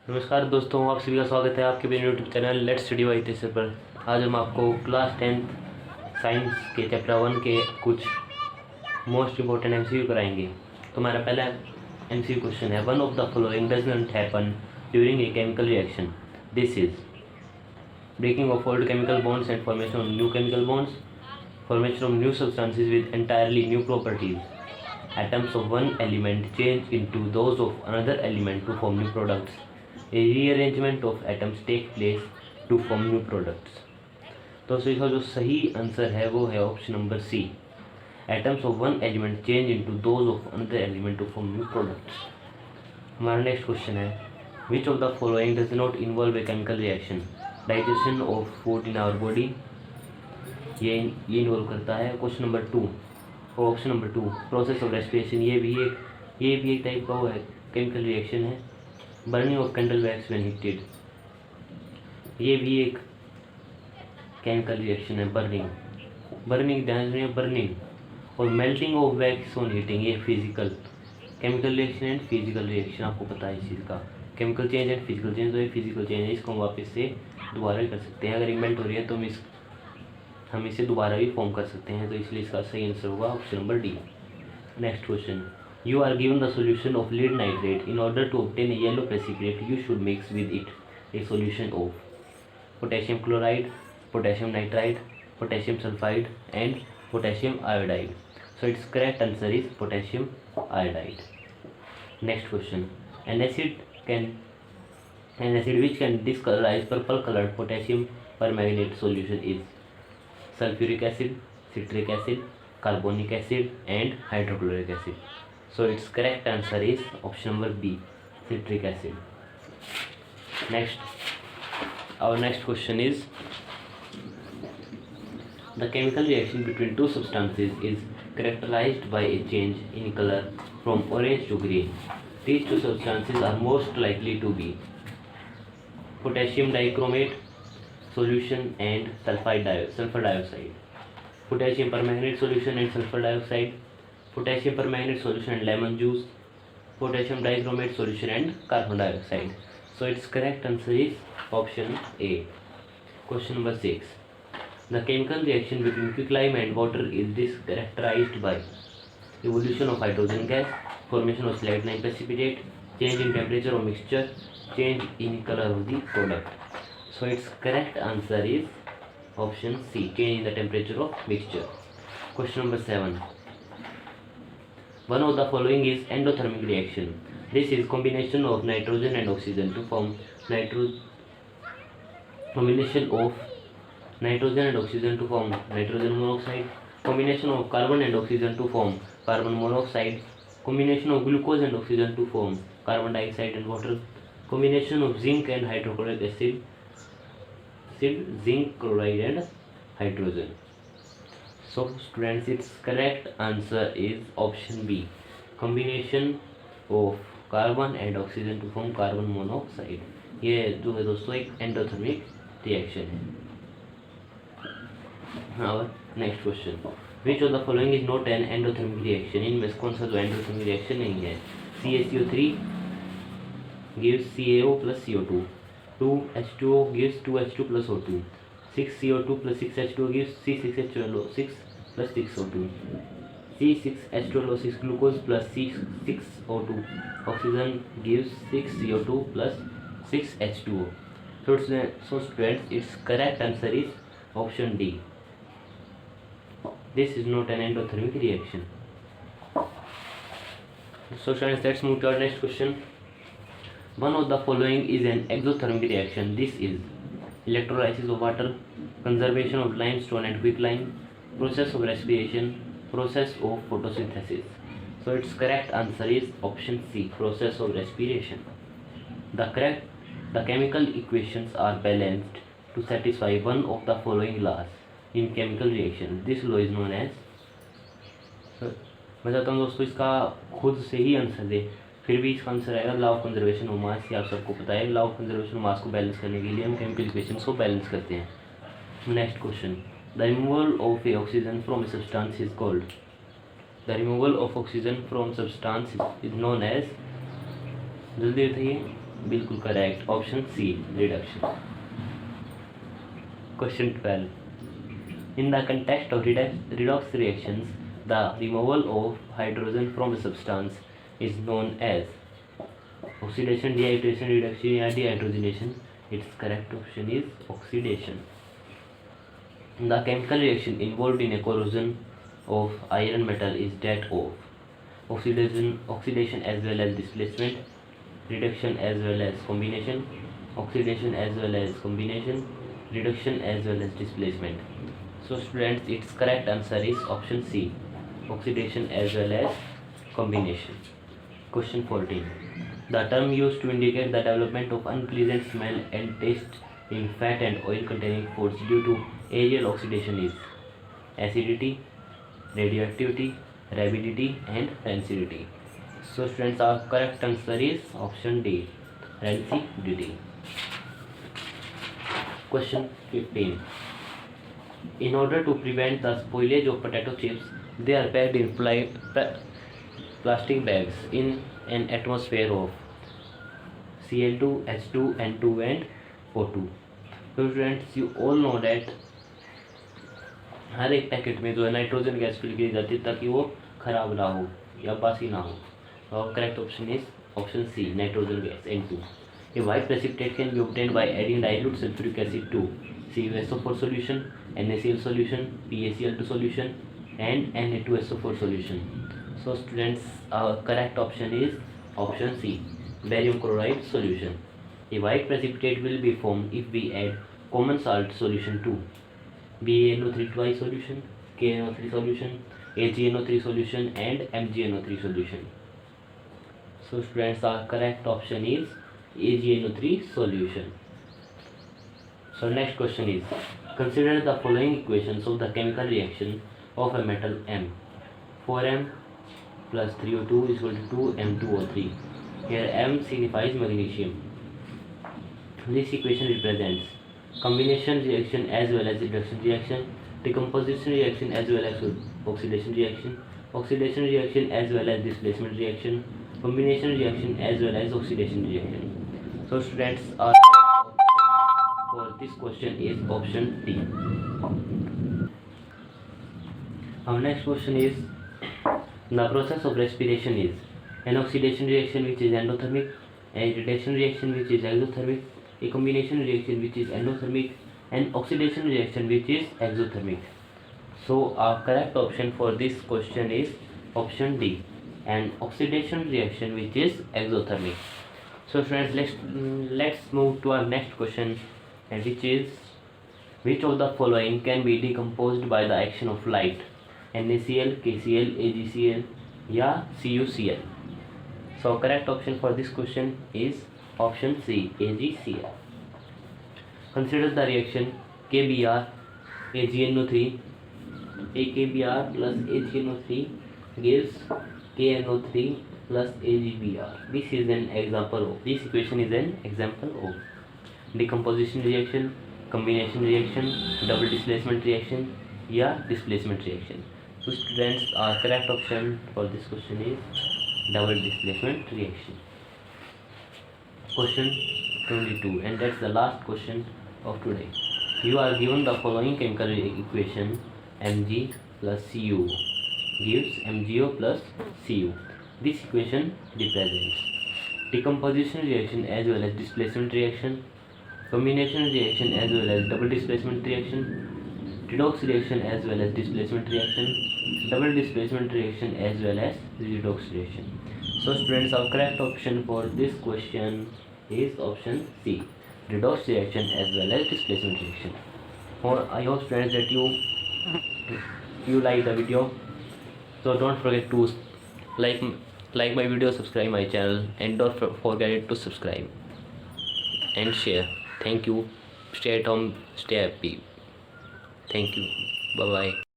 नमस्कार दोस्तों, आप सभी का स्वागत है आपके मेरे YouTube channel let's study bye teacher पर। आज हम आपको क्लास 10th साइंस के चैप्टर 1 के कुछ मोस्ट इंपॉर्टेंट एमसीक्यू कराएंगे। तो हमारा पहला एमसीक्यू क्वेश्चन है, one of the following does not happen during a chemical reaction. This is breaking of old chemical bonds and formation of new chemical bonds, formation of new substances with entirely new properties, atoms of one element change into those of another element to form new products, a rearrangement of atoms take place to form new products। तो इसका जो सही answer है वो है option number C, atoms of one element change into those of another element to form new products। हमारा next question है, which of the following does not involve a chemical reaction? digestion of food in our body, ये involve करता है। Question number 2, option number 2 process of respiration, ये भी एक type का वो है केमिकल रिएक्शन है। Burning of candle wax when heated, ये भी एक केमिकल रिएक्शन है। बर्निंग ध्यान सुनिए, बर्निंग और melting of wax on heating, ये physical chemical reaction and physical reaction. आपको पता है इस चीज़ का, chemical change and physical change. तो ये फिजिकल चेंज है, इसको हम वापस से दोबारा कर सकते हैं। अगर इवेंट हो रही है तो हम इसे दोबारा भी फॉर्म कर सकते हैं। तो इसलिए इसका सही आंसर होगा option number D. Next question, you are given the solution of lead nitrate. In order to obtain a yellow precipitate you should mix with it a solution of potassium chloride, potassium nitride, potassium sulfide and potassium iodide. So it's correct answer is potassium iodide. Next question, an acid which can discolourise purple coloured potassium permanganate solution is sulfuric acid, citric acid, carbonic acid and hydrochloric acid। So its correct answer is option number B, citric acid। Our next question is, the chemical reaction between two substances is characterized by a change in color from orange to green. These two substances are most likely to be potassium dichromate solution and sulfur dioxide, potassium permanganate solution and sulfur dioxide, potassium permanganate solution and lemon juice, potassium dichromate solution and carbon dioxide। So its correct answer is option A। Question number 6, the chemical reaction between quicklime and water is characterized by evolution of hydrogen gas, formation of slaked precipitate, change in temperature of mixture, change in color of the product। So its correct answer is option C, change in the temperature of mixture। Question number 7, one of the following is endothermic reaction। This is combination of nitrogen and oxygen to form combination of nitrogen and oxygen to form nitrogen monoxide, combination of carbon and oxygen to form carbon monoxide, combination of glucose and oxygen to form carbon dioxide and water, combination of zinc and hydrochloric acid, zinc chloride and hydrogen। So students, its correct answer is option B, combination of carbon and oxygen to form carbon monoxide। ये जो है दोस्तों एक endothermic reaction है। और next question, which of the following is not an endothermic reaction. इनमें से कौन सा जो एंडोथर्मिक रिएक्शन नहीं है। CaCO3 gives CaO plus CO2, 2H2O gives 2H2 plus O2, 6CO2 plus 6H2O gives C6H12O6 plus 6O2, C6H12O6 glucose plus C6O2 oxygen gives 6CO2 plus 6H2O। So students, its correct answer is option D, this is not an endothermic reaction। So students, let's move to our next question। One of the following is an exothermic reaction। This is electrolysis of water, conservation of limestone and quicklime, process of respiration, process of photosynthesis। So its correct answer is option C, process of respiration। The chemical equations are balanced to satisfy one of the following laws in chemical reaction। This law is known as, मैं चाहता हूँ दोस्तों इसका खुद से ही answer दे, फिर भी इसका आंसर आएगा law of conservation of mass. ये आप सबको पता है, law of conservation of mass को बैलेंस करने के लिए हम केमिकल इक्वेशंस को बैलेंस करते हैं। Next question, the removal of a oxygen from a substance is called, the removal of oxygen from substance is known as, जल्दी बताइए, बिल्कुल correct, option C reduction. Question 12, in the context of redox reactions, the removal of hydrogen from a substance is known as oxidation, dehydration, reduction या dehydrogenation. Its correct option is oxidation. The chemical reaction involved in a corrosion of iron metal is that of oxidation as well as displacement, reduction as well as combination, oxidation as well as combination, reduction as well as displacement. So students, its correct answer is option C, oxidation as well as combination. Question 14. The term used to indicate the development of unpleasant smell and taste in fat and oil containing foods due to aerial oxidation is acidity, radioactivity, rapidity and rancidity. So students, our correct answer is option D, rancidity. Question 15. In order to prevent the spoilage of potato chips, they are packed in plastic bags in an atmosphere of Cl2, H2, N2 and O2. So students, you all know that हर एक packet में जो है nitrogen gas fill की जाती है ताकि वो खराब ना हो या बासी ना हो. और correct option is option C, nitrogen gas N2. A white precipitate can be obtained by adding dilute sulfuric acid to CuSO4 solution, NaCl solution, PaCl2 solution and Na2SO4 solution. So students, our correct option is option C, barium chloride solution. A white precipitate will be formed if we add common salt solution to BaNO3 twice solution, KNO3 solution, AgNO3 solution and MgNO3 solution. So students, our correct option is AgNO3 solution. So next question is, consider the following equations of the chemical reaction of a metal M. 4M plus 3O2 is equal to 2M2O3. Here M signifies magnesium. This equation represents combination reaction as well as reduction reaction, decomposition reaction as well as oxidation reaction, oxidation reaction as well as displacement reaction, combination reaction as well as oxidation reaction. So students, our option for this question is option D. Our next question is, the process of respiration is an oxidation reaction which is endothermic, a reduction reaction which is exothermic, a combination reaction which is endothermic and oxidation reaction which is exothermic. So our correct option for this question is option D, an oxidation reaction which is exothermic. So friends, let's move to our next question, and which is, which of the following can be decomposed by the action of light? NaCl, KCl, AgCl या CuCl. So correct option for this question is option C, AgCl. Consider the reaction KBr AgNO3. AKBr plus AgNO3 gives KNO3 plus AgBr. This is an example of, this equation is an example of decomposition reaction, combination reaction, double displacement reaction या displacement reaction. So students, our correct option for this question is double displacement reaction. Question 22, and that's the last question of today. You are given the following chemical equation, Mg plus Cu gives MgO plus Cu. This equation represents decomposition reaction as well as displacement reaction, combination reaction as well as double displacement reaction, redox reaction as well as displacement reaction, double displacement reaction as well as redox reaction. So students, our correct option for this question is option C, redox reaction as well as displacement reaction. I hope students that you like the video. So don't forget to like my video, subscribe my channel, and don't forget to subscribe and share. Thank you. Stay at home, stay happy. Thank you. Bye bye.